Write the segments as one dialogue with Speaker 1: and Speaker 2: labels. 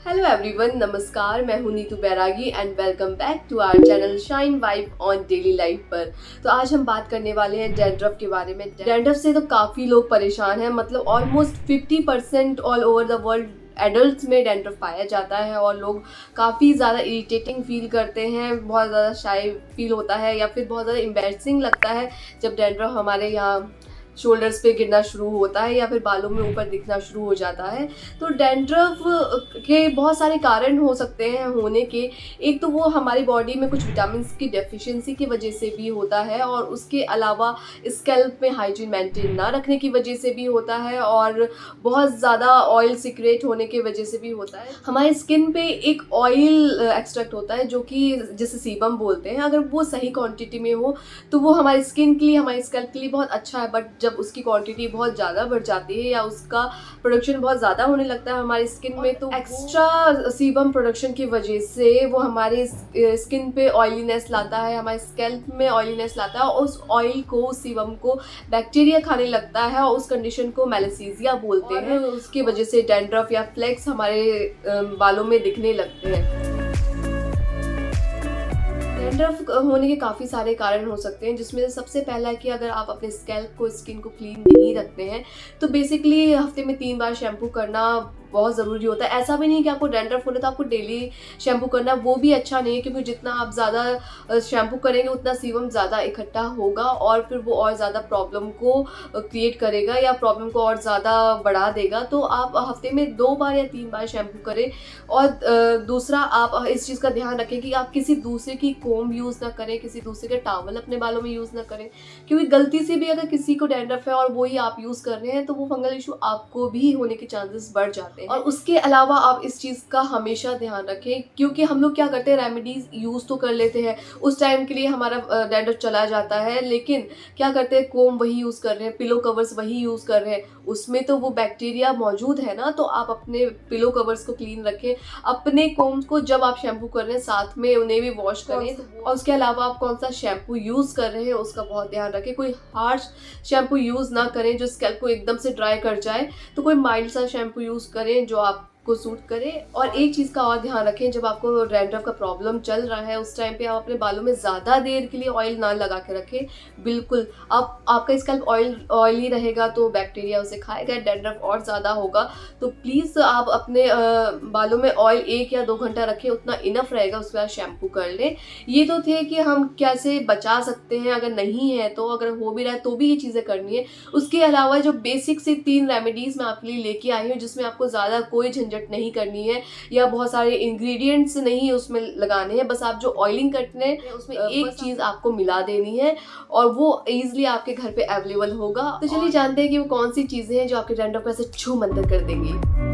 Speaker 1: Hello everyone, नमस्कार। मैं हूं Neetu Bairagi and welcome back to our channel shine vibe on daily life पर। तो आज हम बात करने वाले हैं डैंड्रफ के बारे में। डैंड्रफ से तो काफ़ी लोग परेशान हैं, मतलब almost 50% all over the world adults में डैंड्रफ पाया जाता है और लोग काफ़ी ज़्यादा इरिटेटिंग फील करते हैं, बहुत ज़्यादा शाई फील होता है या फिर बहुत ज़्यादा एम्बैरसिंग लगता है जब डैंड्रफ हमारे यहाँ शोल्डर्स पे गिरना शुरू होता है या फिर बालों में ऊपर दिखना शुरू हो जाता है। तो डैंड्रफ के बहुत सारे कारण हो सकते हैं होने के। एक तो वो हमारी बॉडी में कुछ विटामिन की डेफिशिएंसी की वजह से भी होता है, और उसके अलावा स्कैल्प में हाइजीन मेंटेन ना रखने की वजह से भी होता है, और बहुत ज़्यादा ऑयल सिक्रेट होने की वजह से भी होता है। हमारी स्किन पे एक ऑयल एक्सट्रैक्ट होता है जो कि जिसे सीबम बोलते हैं। अगर वो सही क्वांटिटी में हो तो वो हमारी स्किन के लिए, हमारी स्कैल्प के लिए बहुत अच्छा है। बट जब उसकी क्वांटिटी बहुत ज़्यादा बढ़ जाती है या उसका प्रोडक्शन बहुत ज़्यादा होने लगता है हमारी स्किन में, तो एक्स्ट्रा सीबम प्रोडक्शन की वजह से वो हमारे स्किन पे ऑयलीनेस लाता है, हमारे स्कैल्प में ऑयलीनेस लाता है, और उस ऑयल को, उस सीबम को बैक्टीरिया खाने लगता है और उस कंडीशन को मैलेसीजिया बोलते हैं। उसकी वजह से डैंड्रफ या फ्लेक्स हमारे बालों में दिखने लगते हैं। डैंड्रफ होने के काफ़ी सारे कारण हो सकते हैं, जिसमें सबसे पहला है कि अगर आप अपने स्कैल्प को, स्किन को क्लीन नहीं रखते हैं तो बेसिकली हफ्ते में 3 बार शैम्पू करना बहुत ज़रूरी होता है। ऐसा भी नहीं कि आपको डैंड्रफ होने तो आपको डेली शैम्पू करना, वो भी अच्छा नहीं है, क्योंकि जितना आप ज़्यादा शैम्पू करेंगे उतना सीबम ज़्यादा इकट्ठा होगा और फिर वो और ज़्यादा प्रॉब्लम को क्रिएट करेगा या प्रॉब्लम को और ज़्यादा बढ़ा देगा। तो आप हफ्ते में 2 बार या 3 बार शैम्पू करें। और दूसरा, आप इस चीज़ का ध्यान रखें कि आप किसी दूसरे की कोम्ब यूज़ ना करें, किसी दूसरे के टॉवल अपने बालों में यूज़ ना करें, क्योंकि गलती से भी अगर किसी को डैंड्रफ है और वही आप यूज़ कर रहे हैं तो वो फंगल इशू आपको भी होने के चांसेस बढ़ जाते हैं। और उसके अलावा आप इस चीज़ का हमेशा ध्यान रखें, क्योंकि हम लोग क्या करते हैं, रेमेडीज़ यूज़ तो कर लेते हैं, उस टाइम के लिए हमारा डैंड्रफ चला जाता है, लेकिन क्या करते हैं, कोम्ब वही यूज़ कर रहे हैं, पिलो कवर्स वही यूज़ कर रहे हैं, उसमें तो वो बैक्टीरिया मौजूद है ना। तो आप अपने पिलो कवर्स को क्लीन रखें, अपने कोम्ब को जब आप शैम्पू कर रहे हैं साथ में उन्हें भी वॉश करें, और उसके अलावा आप कौन सा शैम्पू यूज़ कर रहे हैं उसका बहुत ध्यान रखें। कोई हार्श शैम्पू यूज़ ना करें जो स्कैल्प को एकदम से ड्राई कर जाए, तो कोई माइल्ड सा शैम्पू यूज़ करें जो आपको सूट करे। और एक चीज़ का और ध्यान रखें, जब आपको डैंड्रफ का प्रॉब्लम चल रहा है उस टाइम पे आप अपने बालों में ज़्यादा देर के लिए ऑयल ना लगा के रखें। बिल्कुल, आपका स्कैल्प ऑयली रहेगा तो बैक्टीरिया उसे खाएगा, डैंड्रफ और ज़्यादा होगा। तो प्लीज़ आप अपने बालों में ऑयल 1 या 2 घंटा रखें, उतना इनफ रहेगा, उसके बाद शैम्पू कर लें। ये तो थे कि हम कैसे बचा सकते हैं, अगर नहीं है तो, अगर हो भी रहा है तो भी ये चीज़ें करनी है। उसके अलावा जो बेसिक से 3 रेमेडीज़ मैं आपके लिए लेके आई हूँ, जिसमें आपको ज़्यादा कोई झंझट नहीं करनी है या बहुत सारे इंग्रेडिएंट्स नहीं उसमें लगाने हैं। बस आप जो ऑयलिंग करते हैं उसमें एक चीज़ आपको मिला देनी है और वो ईजिली आपके घर पे अवेलेबल होगा। तो चलिए जानते हैं कि वो कौन सी चीज़ें हैं जो आपके डैंड्रफ को ऐसे छू मंतर कर देंगी।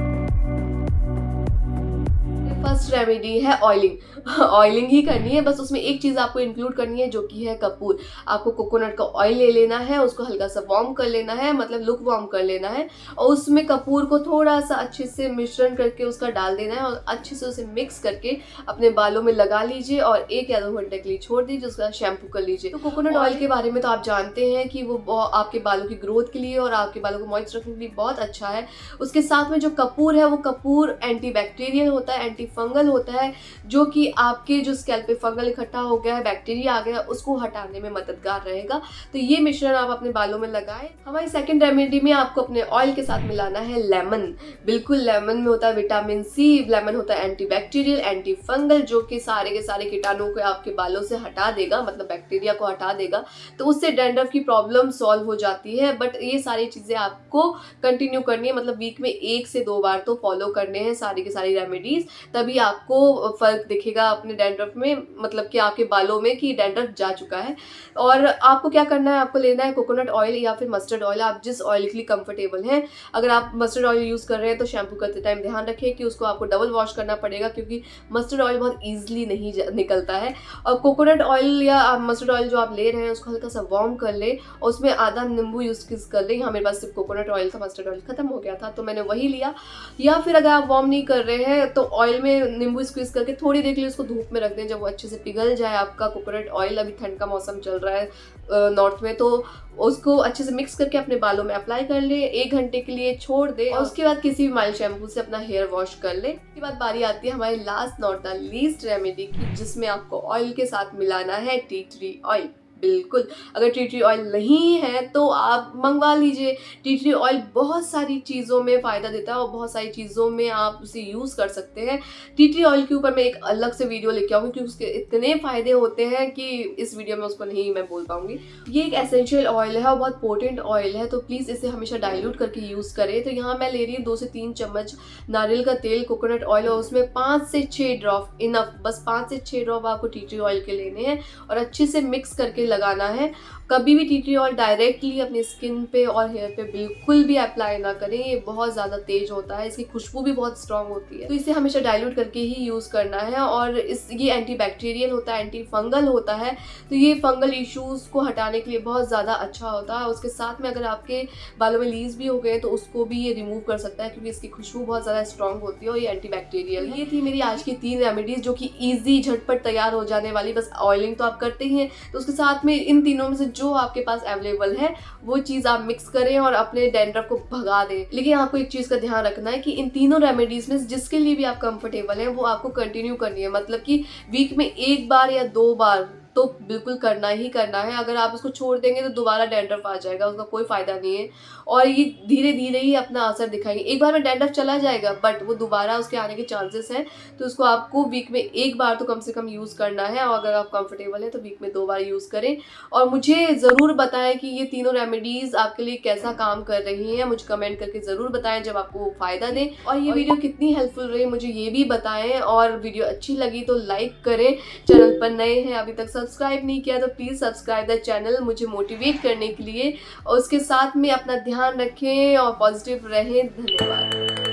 Speaker 1: फर्स्ट रेमेडी है ऑयलिंग। ऑयलिंग ही करनी है, बस उसमें एक चीज़ आपको इंक्लूड करनी है जो कि है कपूर। आपको कोकोनट का ऑयल ले लेना है, उसको हल्का सा वार्म कर लेना है, मतलब लुक वार्म कर लेना है, और उसमें कपूर को थोड़ा सा अच्छे से मिश्रण करके उसका डाल देना है और अच्छे से उसे मिक्स करके अपने बालों में लगा लीजिए और 1 या 2 घंटे के लिए छोड़ दीजिए, उसका शैम्पू कर लीजिए। तो कोकोनट ऑयल के बारे में तो आप जानते हैं कि वो आपके बालों की ग्रोथ के लिए और आपके बालों को मॉइस्ट रखने के लिए बहुत अच्छा है। उसके साथ में जो कपूर है, वो कपूर एंटी बैक्टीरियल होता है, एंटी फंगल होता है, जो कि आपके जो स्कैल्प पे फंगल इकट्ठा हो गया है, बैक्टीरिया आ गया, उसको हटाने में मददगार रहेगा। तो ये मिश्रण आप अपने बालों में लगाएं। हमारी सेकंड रेमेडी में आपको अपने ऑयल के साथ मिलाना है लेमन। बिल्कुल, लेमन में होता है विटामिन सी, लेमन होता है एंटी बैक्टीरियल, एंटी फंगल, जो कि सारे के सारे कीटाणुओं को आपके बालों से हटा देगा, मतलब बैक्टीरिया को हटा देगा। तो उससे डैंड्रफ की प्रॉब्लम सॉल्व हो जाती है। बट ये सारी चीज़ें आपको कंटिन्यू करनी है, मतलब वीक में 1 से 2 बार तो फॉलो करने हैं सारी की सारी रेमेडीज़, तभी आपको फ़र्क दिखेगा अपने डैंड्रफ में, मतलब कि आपके बालों में कि डैंड्रफ जा चुका है। और आपको क्या करना है, आपको लेना है कोकोनट ऑयल या फिर मस्टर्ड ऑयल, आप जिस ऑयल के लिए कंफर्टेबल हैं। अगर आप मस्टर्ड ऑयल यूज़ कर रहे हैं तो शैम्पू करते टाइम ध्यान रखें कि उसको आपको डबल वॉश करना पड़ेगा, क्योंकि मस्टर्ड ऑयल बहुत ईजिली नहीं निकलता है। और कोकोनट ऑयल या मस्टर्ड ऑयल जो आप ले रहे हैं उसको हल्का सा वार्म कर लें और उसमें आधा नींबू यूज़ कर लें। यहाँ मेरे पास सिर्फ कोकोनट ऑयल था, मस्टर्ड ऑयल खत्म हो गया था तो मैंने वही लिया। या फिर अगर आप वार्म नहीं कर रहे हैं तो ऑयल में नींबू स्क्वीज़ करके थोड़ी देर के लिए उसको धूप में रख दें, जब वो अच्छे से पिघल जाए आपका कोकोनट ऑयल। अभी ठंड का मौसम चल रहा है नॉर्थ में, तो उसको अच्छे से मिक्स करके अपने बालों में अप्लाई कर ले, 1 घंटे के लिए छोड़ दे और उसके बाद किसी भी माइल्ड शैम्पू से अपना हेयर वॉश कर ले। उसके बाद बारी आती है हमारी last not the least remedy की, जिसमें आपको ऑयल के साथ मिलाना है टी ट्री ऑयल। बिल्कुल, अगर टी ट्री ऑयल नहीं है तो आप मंगवा लीजिए। टी ट्री ऑयल बहुत सारी चीज़ों में फ़ायदा देता है और बहुत सारी चीज़ों में आप उसे यूज़ कर सकते हैं। टी ट्री ऑयल के ऊपर मैं एक अलग से वीडियो लेके आऊँगी, क्योंकि उसके इतने फ़ायदे होते हैं कि इस वीडियो में उसको नहीं मैं बोल पाऊँगी। ये एक एसेंशियल ऑयल है और बहुत पोटेंट ऑयल है, तो प्लीज़ इसे हमेशा डाइल्यूट करके यूज़ करें। तो यहाँ मैं ले रही हूँ 2 से 3 चम्मच नारियल का तेल, कोकोनट ऑयल, और उसमें 5 से 6 ड्रॉप, इनफ, बस 5 से 6 ड्रॉप आपको टी ट्री ऑयल के लेने हैं और अच्छे से मिक्स करके लगाना है। कभी भी टी ट्री ऑयल डायरेक्टली अपनी स्किन पे और हेयर पे बिल्कुल भी अप्लाई ना करें, ये बहुत ज़्यादा तेज होता है, इसकी खुशबू भी बहुत स्ट्रांग होती है, तो इसे हमेशा डाइल्यूट करके ही यूज़ करना है। और ये एंटी बैक्टीरियल होता है, एंटी फंगल होता है, तो ये फंगल इश्यूज़ को हटाने के लिए बहुत ज़्यादा अच्छा होता है। उसके साथ में अगर आपके बालों में लीव्स भी हो गए तो उसको भी ये रिमूव कर सकता है, क्योंकि इसकी खुशबू बहुत ज़्यादा स्ट्रांग होती है और ये एंटी बैक्टीरियल। ये थी मेरी आज की 3 रेमेडीज़, जो कि ईजी झटपट तैयार हो जाने वाली। बस ऑयलिंग तो आप करते ही हैं, तो उसके साथ में इन तीनों में से जो आपके पास अवेलेबल है वो चीज़ आप मिक्स करें और अपने डैंड्रफ को भगा दें। लेकिन आपको एक चीज़ का ध्यान रखना है कि इन तीनों रेमेडीज़ में जिसके लिए भी आप कंफर्टेबल हैं वो आपको कंटिन्यू करनी है, मतलब कि वीक में 1 बार या 2 बार तो बिल्कुल करना ही करना है। अगर आप उसको छोड़ देंगे तो दोबारा डैंड्रफ आ जाएगा, उसका कोई फ़ायदा नहीं है और ये धीरे धीरे ही अपना असर दिखाएंगे। एक बार में डैंड्रफ चला जाएगा, बट वो दोबारा उसके आने के चांसेस हैं, तो उसको आपको वीक में 1 बार तो कम से कम यूज़ करना है। और अगर आप कंफर्टेबल हैं तो वीक में 2 बार यूज़ करें और मुझे ज़रूर बताएं कि ये तीनों रेमेडीज़ आपके लिए कैसा काम कर रही हैं। मुझे कमेंट करके ज़रूर बताएं जब आपको वो फ़ायदा दें, और ये वीडियो कितनी हेल्पफुल रही मुझे ये भी बताएं। और वीडियो अच्छी लगी तो लाइक करें, चैनल पर नए हैं अभी तक सब्सक्राइब नहीं किया तो प्लीज़ सब्सक्राइब द चैनल मुझे मोटिवेट करने के लिए, और उसके साथ में अपना ध्यान रखें और पॉजिटिव रहें। धन्यवाद।